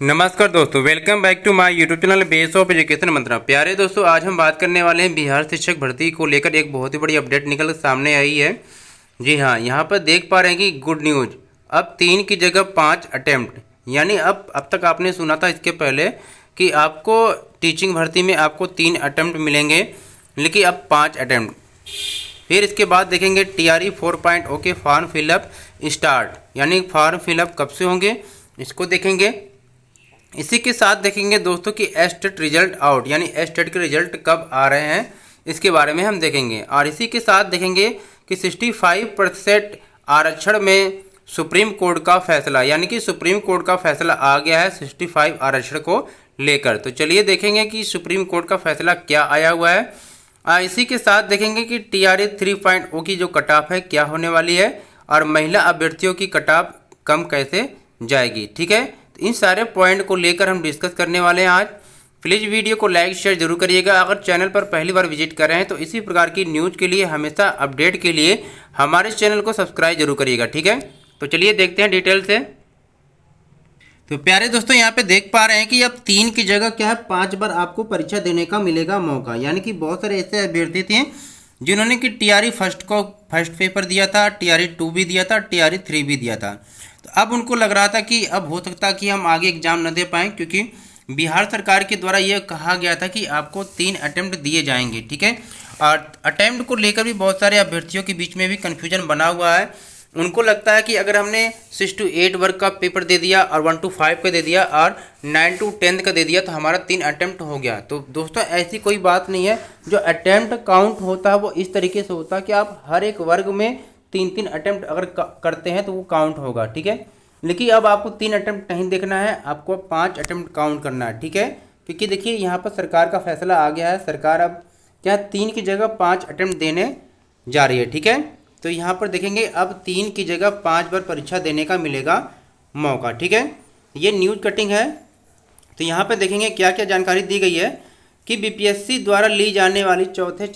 नमस्कार दोस्तों, welcome back to my YouTube channel base of education Mantra. प्यारे दोस्तों, आज हम बात करने वाले हैं बिहार शिक्षक भर्ती को लेकर एक बहुत ही बड़ी अपडेट निकल सामने आई है। जी हाँ, यहाँ पर देख पा रहे हैं कि गुड न्यूज़, अब 3 की जगह 5 अटेम्प्ट, यानी अब तक आपने सुना था इसके पहले कि आपको टीचिंग भर्ती में आपको 3 अटेम्प्ट मिलेंगे, लेकिन अब 5 अटेम्प्ट। फिर इसके बाद देखेंगे TRE 4.0 के फॉर्म फिलअप स्टार्ट, यानी फॉर्म फिलअप कब से होंगे इसको देखेंगे। इसी के साथ देखेंगे दोस्तों कि एस्टेट रिजल्ट आउट, यानी एस्टेट के रिजल्ट कब आ रहे हैं इसके बारे में हम देखेंगे। और इसी के साथ देखेंगे कि 65% आरक्षण में सुप्रीम कोर्ट का फैसला, यानी कि सुप्रीम कोर्ट का फैसला आ गया है 65 आरक्षण को लेकर। तो चलिए देखेंगे कि सुप्रीम कोर्ट का फैसला क्या आया हुआ है। इसी के साथ देखेंगे कि TRE 3.0 की जो कट ऑफ है क्या होने वाली है, और महिला अभ्यर्थियों की कट ऑफ कम कैसे जाएगी। ठीक है, इन सारे पॉइंट को लेकर हम डिस्कस करने वाले हैं आज। प्लीज़ वीडियो को लाइक शेयर जरूर करिएगा। अगर चैनल पर पहली बार विजिट कर रहे हैं तो इसी प्रकार की न्यूज़ के लिए, हमेशा अपडेट के लिए हमारे चैनल को सब्सक्राइब जरूर करिएगा। ठीक है, तो चलिए देखते हैं डिटेल से। तो प्यारे दोस्तों, यहाँ पे देख पा रहे हैं कि अब 3 की जगह क्या है 5 बार आपको परीक्षा देने का मिलेगा मौका। यानी कि बहुत सारे ऐसे अभ्यर्थी थे जिन्होंने कि TRE फर्स्ट पेपर दिया था, TRE 2 भी दिया था, TRE 3 भी दिया था। तो अब उनको लग रहा था कि अब हो सकता है कि हम आगे एग्जाम न दे पाएँ, क्योंकि बिहार सरकार के द्वारा यह कहा गया था कि आपको 3 अटेम्प्ट दिए जाएंगे। ठीक है, और अटेम्प्ट को लेकर भी बहुत सारे अभ्यर्थियों के बीच में भी कन्फ्यूजन बना हुआ है। उनको लगता है कि अगर हमने 6 to 8 वर्ग का पेपर दे दिया और 1 to 5 का दे दिया और 9 to 10 का दे दिया तो हमारा 3 अटेम्प्ट हो गया। तो दोस्तों, ऐसी कोई बात नहीं है। जो अटेम्प्ट काउंट होता है वो इस तरीके से होता है कि आप हर एक वर्ग में 3-3 अटेम्प्ट अगर करते हैं तो वो काउंट होगा। ठीक है, लेकिन अब आपको 3 अटेम्प्ट नहीं देखना है, आपको 5 अटेम्प्ट काउंट करना है। ठीक है, क्योंकि देखिए यहाँ पर सरकार का फैसला आ गया है। सरकार अब क्या 3 की जगह 5 अटेम्प्ट देने जा रही है। ठीक है, तो यहाँ पर देखेंगे अब 3 की जगह 5 बार परीक्षा देने का मिलेगा मौका। ठीक है, ये न्यूज़ कटिंग है। तो यहाँ पर देखेंगे क्या क्या जानकारी दी गई है कि BPSC द्वारा ली जाने वाली चौथे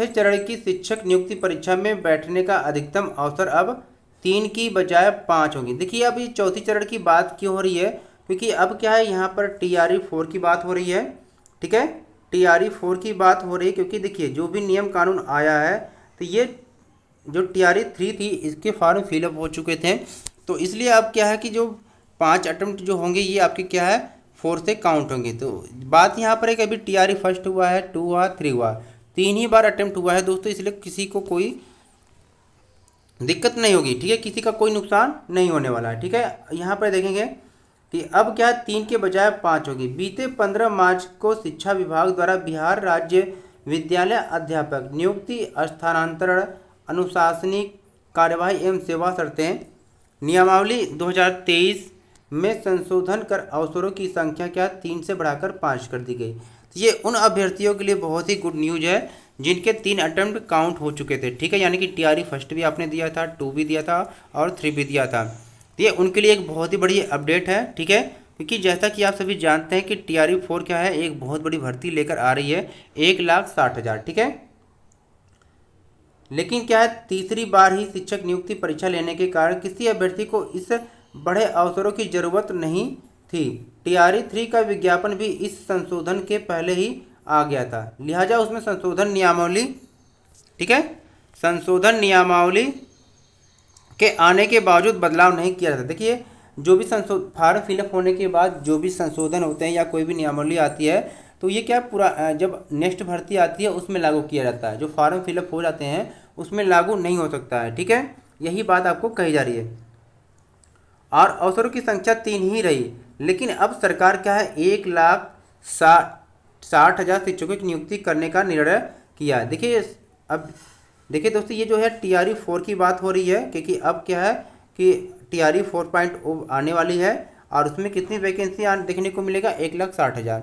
चरण की शिक्षक नियुक्ति परीक्षा में बैठने का अधिकतम अवसर अब 3 की बजाय 5 होगी। देखिए, अब ये चौथी चरण की बात क्यों हो रही है, क्योंकि अब क्या है यहाँ पर TRE 4 की बात हो रही है। ठीक है, TRE 4 की बात हो रही है, क्योंकि देखिए जो भी नियम कानून आया है तो ये जो TRE 3 थी इसके फॉर्म फिलअप हो चुके थे। तो इसलिए अब क्या है कि जो 5 अटेम्प्ट जो होंगे ये आपके क्या है 4 से काउंट होंगे। तो बात यहाँ पर है कि अभी TRE फर्स्ट हुआ है, 2 हुआ, 3 हुआ, 3 ही बार अटेम्प्ट हुआ है दोस्तों, इसलिए किसी को कोई दिक्कत नहीं होगी। ठीक है, किसी का कोई नुकसान नहीं होने वाला है। ठीक है, यहाँ पर देखेंगे कि अब क्या 3 के बजाय 5 होगी। बीते 15 मार्च को शिक्षा विभाग द्वारा बिहार राज्य विद्यालय अध्यापक नियुक्ति, स्थानांतरण, अनुशासनिक कार्यवाही एवं सेवा शर्तें नियमावली 2023 में संशोधन कर अवसरों की संख्या क्या 3 से बढ़ाकर 5 कर दी गई। तो ये उन अभ्यर्थियों के लिए बहुत ही गुड न्यूज़ है जिनके 3 अटेम्प्ट काउंट हो चुके थे। ठीक है, यानी कि TRE फर्स्ट भी आपने दिया था, 2 भी दिया था और 3 भी दिया था। तो ये उनके लिए एक बहुत ही बड़ी अपडेट है। ठीक है, क्योंकि जैसा कि आप सभी जानते हैं कि TRE 4 क्या है, एक बहुत बड़ी भर्ती लेकर आ रही है, 1,60,000। ठीक है, लेकिन क्या है तीसरी बार ही शिक्षक नियुक्ति परीक्षा लेने के कारण किसी अभ्यर्थी को इस बड़े अवसरों की जरूरत नहीं थी। TRE 3 का विज्ञापन भी इस संशोधन के पहले ही आ गया था, लिहाजा उसमें संशोधन नियमावली, ठीक है, संशोधन नियमावली के आने के बावजूद बदलाव नहीं किया जाता। देखिए, जो भी फॉर्म फिलअप होने के बाद जो भी संशोधन होते हैं या कोई भी नियमावली आती है तो ये क्या पूरा जब नेक्स्ट भर्ती आती है उसमें लागू किया जाता है। जो फॉर्म फिलअप हो जाते हैं उसमें लागू नहीं हो सकता है। ठीक है, यही बात आपको कही जा रही है। और अवसरों की संख्या 3 ही रही, लेकिन अब सरकार क्या है 1,60,000 शिक्षकों की नियुक्ति करने का निर्णय किया है। देखिए, अब देखिए दोस्तों, ये जो है TRE 4 की बात हो रही है, क्योंकि अब क्या है कि TRE 4.0 आने वाली है और उसमें कितनी वैकेंसी देखने को मिलेगा 1,60,000।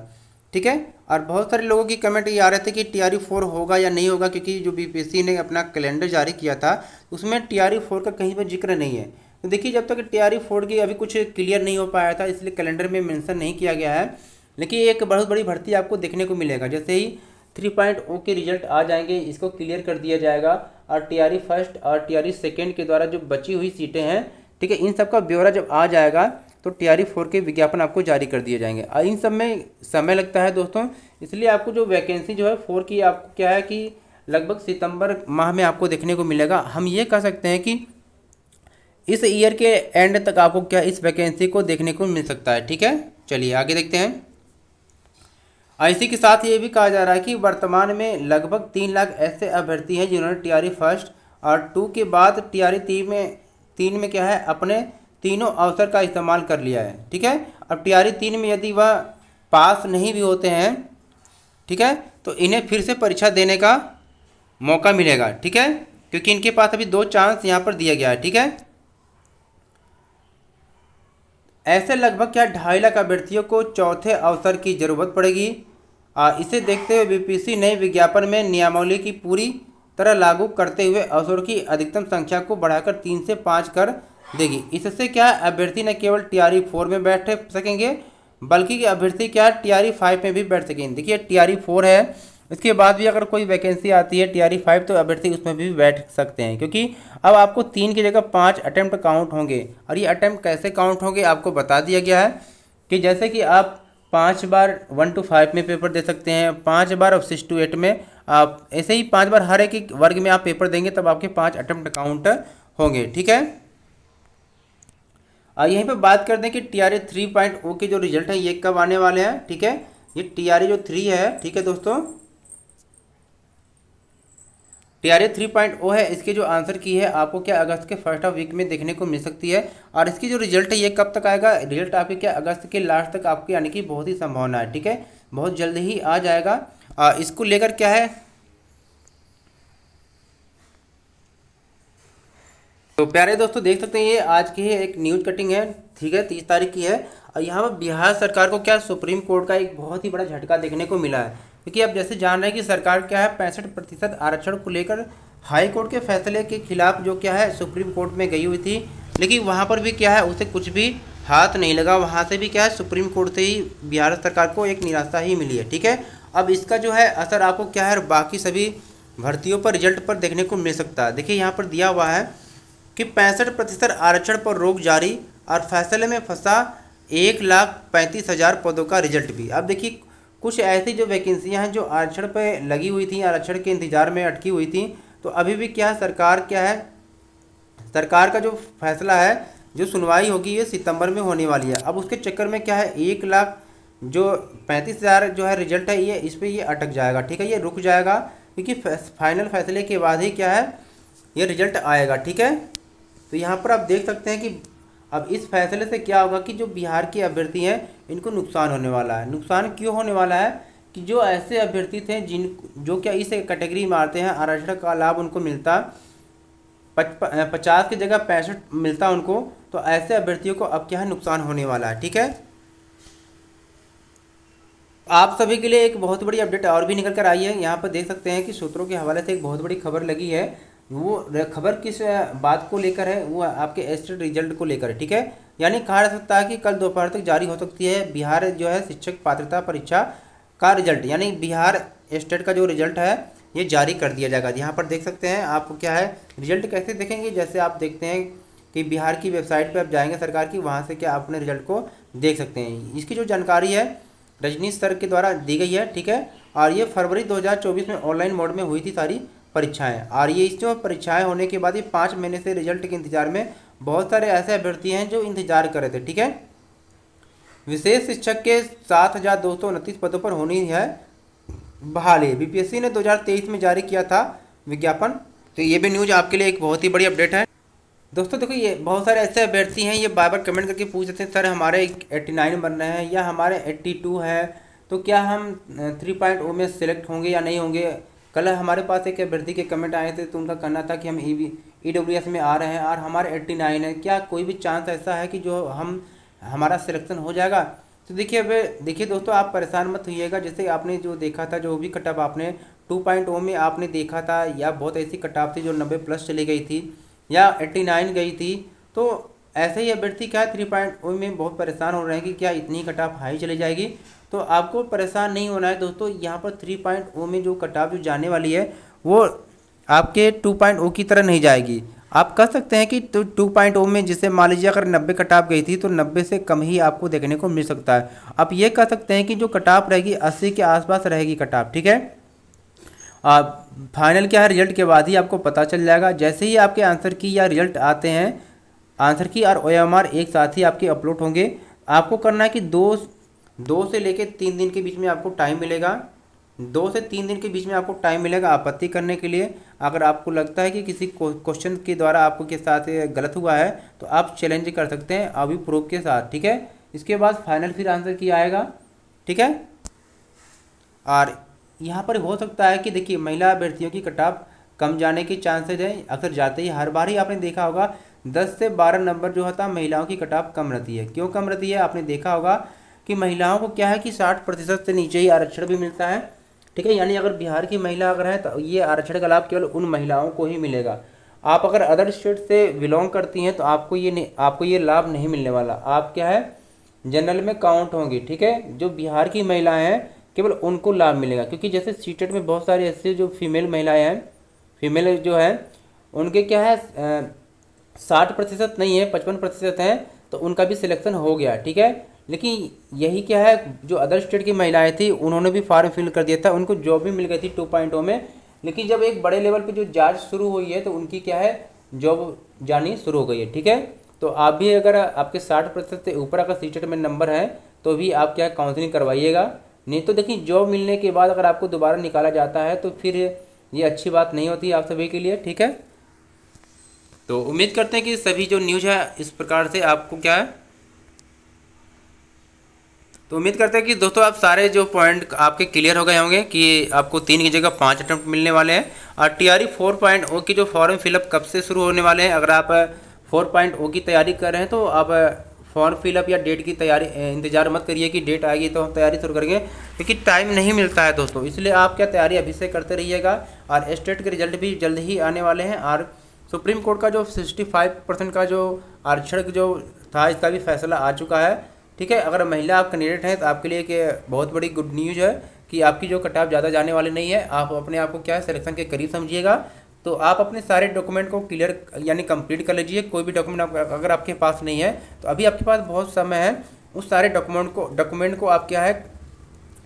ठीक है, और बहुत सारे लोगों की कमेंट ये आ रहे थे कि TRE 4 होगा या नहीं होगा, क्योंकि जो BPSC ने अपना कैलेंडर जारी किया था उसमें TRE 4 का कहीं पर जिक्र नहीं है। तो देखिए, जब तक TRE 4 की अभी कुछ क्लियर नहीं हो पाया था इसलिए कैलेंडर में मेंशन नहीं किया गया है, लेकिन एक बहुत बड़ी भर्ती आपको देखने को मिलेगा। जैसे ही 3.0 के रिजल्ट आ जाएंगे इसको क्लियर कर दिया जाएगा, और TRE फर्स्ट और TRE सेकेंड के द्वारा जो बची हुई सीटें हैं, ठीक है, इन सब का ब्यौरा जब आ जाएगा तो TRE 4 के विज्ञापन आपको जारी कर दिए जाएंगे। इन सब में समय लगता है दोस्तों, इसलिए आपको जो वैकेंसी जो है 4 की आपको क्या है कि लगभग सितंबर माह में आपको देखने को मिलेगा। हम ये कह सकते हैं कि इस ईयर के एंड तक आपको क्या इस वैकेंसी को देखने को मिल सकता है। ठीक है, चलिए आगे देखते हैं। इसी के साथ ये भी कहा जा रहा है कि वर्तमान में लगभग 3 लाख ऐसे अभ्यर्थी हैं जिन्होंने TRE 1 और 2 के बाद TRE 3 में क्या है अपने तीनों अवसर का इस्तेमाल कर लिया है। ठीक है, अब TRE 3 में यदि वह पास नहीं भी होते हैं, ठीक है, तो इन्हें फिर से परीक्षा देने का मौका मिलेगा। ठीक है, क्योंकि इनके पास अभी 2 चांस यहाँ पर दिया गया है। ठीक है, ऐसे लगभग क्या 2.5 लाख अभ्यर्थियों को चौथे अवसर की जरूरत पड़ेगी। इसे देखते हुए बीपीएससी नए विज्ञापन में नियमावली की पूरी तरह लागू करते हुए अवसरों की अधिकतम संख्या को बढ़ाकर 3 से 5 कर देगी। इससे क्या अभ्यर्थी न केवल TRE 4 में बैठ सकेंगे बल्कि अभ्यर्थी क्या TRE 5 में भी बैठ सकेंगे। देखिए TRE 4 है, इसके बाद भी अगर कोई वैकेंसी आती है TRE 5 तो अभ्यर्थी उसमें भी बैठ सकते हैं, क्योंकि अब आपको 3 की जगह 5 अटैम्प्ट काउंट होंगे। और ये अटैम्प्ट कैसे काउंट होंगे आपको बता दिया गया है कि जैसे कि आप 5 बार 1 to 5 में पेपर दे सकते हैं, 5 बार अब 6 to 8 में, आप ऐसे ही 5 बार हर एक वर्ग में आप पेपर देंगे तब आपके 5 अटैम्प्ट काउंट होंगे। ठीक है, यहीं पे बात करते हैं कि TRE 3.0 के जो रिजल्ट है ये कब आने वाले हैं। ठीक है, ये TRE जो 3 है, ठीक है दोस्तों, TRE 3.0 है, इसके जो आंसर की है आपको क्या अगस्त के फर्स्ट हाफ वीक में देखने को मिल सकती है। और इसकी जो रिजल्ट है ये कब तक आएगा, रिजल्ट आपके क्या अगस्त के लास्ट तक आपके आने की बहुत ही संभावना है। ठीक है, बहुत जल्दी ही आ जाएगा। इसको लेकर क्या है, तो प्यारे दोस्तों देख सकते हैं ये आज की है एक न्यूज कटिंग है। ठीक है, 30 तारीख की है। और यहाँ पर बिहार सरकार को क्या सुप्रीम कोर्ट का एक बहुत ही बड़ा झटका देखने को मिला है, क्योंकि आप जैसे जान रहे हैं कि सरकार क्या है 65% आरक्षण को लेकर हाई कोर्ट के फैसले के खिलाफ जो क्या है सुप्रीम कोर्ट में गई हुई थी, लेकिन वहाँ पर भी क्या है उसे कुछ भी हाथ नहीं लगा। वहाँ से भी क्या है सुप्रीम कोर्ट से ही बिहार सरकार को एक निराशा ही मिली है। ठीक है, अब इसका जो है असर आपको क्या है बाकी सभी भर्तियों पर रिजल्ट पर देखने को मिल सकता है। देखिए यहाँ पर दिया हुआ है कि 65% आरक्षण पर रोक जारी और फैसले में फंसा 1,35,000 पदों का रिजल्ट भी। अब देखिए कुछ ऐसी जो वैकेंसियां हैं जो आरक्षण पे लगी हुई थी, आरक्षण के इंतजार में अटकी हुई थी, तो अभी भी क्या है सरकार का जो फैसला है जो सुनवाई होगी ये सितंबर में होने वाली है। अब उसके चक्कर में क्या है 1,35,000 जो है रिजल्ट है ये इस पर ये अटक जाएगा। ठीक है, ये रुक जाएगा क्योंकि फाइनल फैसले के बाद ही क्या है ये रिजल्ट आएगा। ठीक है, तो यहाँ पर आप देख सकते हैं कि अब इस फैसले से क्या होगा कि जो बिहार के अभ्यर्थी हैं इनको नुकसान होने वाला है। नुकसान क्यों होने वाला है कि जो ऐसे अभ्यर्थी थे जो क्या इस कैटेगरी में आते हैं, आरक्षण का लाभ उनको मिलता 50 की जगह 65 मिलता उनको, तो ऐसे अभ्यर्थियों को अब क्या है नुकसान होने वाला है। ठीक है, आप सभी के लिए एक बहुत बड़ी अपडेट और भी निकल कर आई है। यहाँ पर देख सकते हैं कि सूत्रों के हवाले से एक बहुत बड़ी खबर लगी है। वो खबर किस बात को लेकर है, वो आपके एस्टेट रिजल्ट को लेकर है। ठीक है, यानी कहा जा सकता है कि कल दोपहर तक जारी हो सकती है बिहार जो है शिक्षक पात्रता परीक्षा का रिजल्ट, यानी बिहार स्टेट का जो रिजल्ट है ये जारी कर दिया जाएगा। यहाँ पर देख सकते हैं आपको क्या है रिजल्ट कैसे देखेंगे, जैसे आप देखते हैं कि बिहार की वेबसाइट पर आप जाएंगे सरकार की, वहाँ से क्या आप अपने रिजल्ट को देख सकते हैं। इसकी जो जानकारी है रजनीश सर के द्वारा दी गई है। ठीक है, और ये फरवरी 2024 में ऑनलाइन मोड में हुई थी सारी परीक्षाएं, और ये इस जो परीक्षाएं होने के बाद ये 5 महीने से रिजल्ट के इंतजार में बहुत सारे ऐसे अभ्यर्थी हैं जो इंतजार कर रहे थे। ठीक है, विशेष शिक्षक के 7,229 पदों पर होनी है बहाली। बीपीएससी ने 2023 में जारी किया था विज्ञापन। तो ये भी न्यूज आपके लिए एक बहुत ही बड़ी अपडेट है दोस्तों। देखो ये बहुत सारे ऐसे अभ्यर्थी हैं ये बार बार कमेंट करके पूछ रहे थे सर हमारे 89 बन रहे हैं या हमारे 82 है, तो क्या हम 3.0 में सिलेक्ट होंगे या नहीं होंगे। कल हमारे पास एक अभ्यर्थी के कमेंट आए थे तो उनका कहना था कि हम EWS में आ रहे हैं और हमारे 89 है, क्या कोई भी चांस ऐसा है कि जो हमारा सिलेक्शन हो जाएगा। तो देखिए दोस्तों आप परेशान मत होइएगा। जैसे आपने जो देखा था जो भी कटअप आपने 2.0 में आपने देखा था, या बहुत ऐसी कटअप थी जो 90+ चली गई थी या 89 गई थी, तो ऐसे ही अभ्यर्थी क्या 3.0 में बहुत परेशान हो रहे हैं कि क्या इतनी कटअप हाई चली जाएगी। तो आपको परेशान नहीं होना है दोस्तों। यहाँ पर 3.0 में जो कटअप जो जाने वाली है वो आपके 2.0 की तरह नहीं जाएगी। आप कह सकते हैं कि 2.0 में जिसे मान लीजिए अगर 90 कटाप गई थी तो 90 से कम ही आपको देखने को मिल सकता है। आप ये कह सकते हैं कि जो कटाप रहेगी 80 के आसपास रहेगी कटाप, ठीक है। फाइनल क्या है, रिजल्ट के बाद ही आपको पता चल जाएगा। जैसे ही आपके आंसर की या रिजल्ट आते हैं, आंसर की और OMR एक साथ ही आपके अपलोड होंगे। आपको करना है कि दो से लेकर 3 दिन के बीच में आपको टाइम मिलेगा। 2 से 3 दिन के बीच में आपको टाइम मिलेगा आपत्ति करने के लिए। अगर आपको लगता है कि किसी क्वेश्चन के द्वारा आपको के साथ गलत हुआ है तो आप चैलेंज कर सकते हैं अभी प्रूफ के साथ, ठीक है। इसके बाद फाइनल फिर आंसर की आएगा, ठीक है। और यहाँ पर हो सकता है कि देखिए महिला अभ्यर्थियों की कटाप कम जाने के चांसेज हैं, अक्सर जाते ही हर बार ही आपने देखा होगा 10 से 12 नंबर जो होता है महिलाओं की कटाप कम रहती है। क्यों कम रहती है, आपने देखा होगा कि महिलाओं को क्या है कि 60% से नीचे ही आरक्षण भी मिलता है, ठीक है। यानी अगर बिहार की महिला अगर है तो ये आरक्षण का लाभ केवल उन महिलाओं को ही मिलेगा। आप अगर अदर स्टेट से बिलोंग करती हैं तो आपको ये लाभ नहीं मिलने वाला। आप क्या है जनरल में काउंट होंगी, ठीक है। जो बिहार की महिलाएं हैं केवल उनको लाभ मिलेगा, क्योंकि जैसे सीटेट में बहुत सारे ऐसे जो फीमेल महिलाएं हैं, फीमेल जो है उनके क्या है 60% नहीं है 55% हैं, तो उनका भी सिलेक्शन हो गया, ठीक है। लेकिन यही क्या है जो अदर स्टेट की महिलाएं थी उन्होंने भी फॉर्म फिल कर दिया था, उनको जॉब भी मिल गई थी 2.0 में। लेकिन जब एक बड़े लेवल पे जो जांच शुरू हुई है तो उनकी क्या है जॉब जानी शुरू हो गई है, ठीक है। तो आप भी अगर आपके 60% से ऊपर अगर सीटेट में नंबर है तो भी आप क्या काउंसलिंग करवाइएगा। नहीं तो देखिए जॉब मिलने के बाद अगर आपको दोबारा निकाला जाता है तो फिर ये अच्छी बात नहीं होती आप सभी के लिए, ठीक है। तो उम्मीद करते हैं कि सभी जो न्यूज़ है इस प्रकार से आपको क्या है, तो उम्मीद करते हैं कि दोस्तों आप सारे जो पॉइंट आपके क्लियर हो गए होंगे कि आपको 3 की जगह 5 अटेम्प्ट मिलने वाले हैं। और TRE 4.0 की जो फॉर्म फिलअप कब से शुरू होने वाले हैं, अगर आप 4.0 की तैयारी कर रहे हैं तो आप फॉर्म फिलअप या डेट की तैयारी इंतजार मत करिए कि डेट आएगी तो हम तैयारी शुरू करेंगे, क्योंकि टाइम नहीं मिलता है दोस्तों। इसलिए आप क्या तैयारी अभी से करते रहिएगा। और स्टेट के रिजल्ट भी जल्द ही आने वाले हैं। और सुप्रीम कोर्ट का जो 65% का जो आरक्षण जो था इसका भी फैसला आ चुका है, ठीक है। अगर महिला आप कैंडिडेट हैं तो आपके लिए एक बहुत बड़ी गुड न्यूज़ है कि आपकी जो कट ऑफ ज़्यादा जाने वाली नहीं है। आप अपने आप को क्या है सिलेक्शन के करीब समझिएगा। तो आप अपने सारे डॉक्यूमेंट को क्लियर यानी कंप्लीट कर लीजिए। कोई भी डॉक्यूमेंट अगर आपके पास नहीं है तो अभी आपके पास बहुत समय है, उस सारे डॉक्यूमेंट को आप क्या है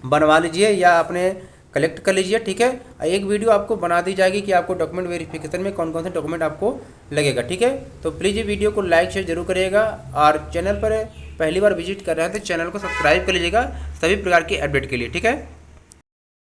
बनवा लीजिए या अपने कलेक्ट कर लीजिए, ठीक है। एक वीडियो आपको बना दी जाएगी कि आपको डॉक्यूमेंट वेरिफिकेशन में कौन कौन से डॉक्यूमेंट आपको लगेगा, ठीक है। तो प्लीज़ ये वीडियो को लाइक शेयर जरूर करिएगा। और चैनल पर पहली बार विजिट कर रहे हैं तो चैनल को सब्सक्राइब कर लीजिएगा सभी प्रकार की अपडेट के लिए, ठीक है।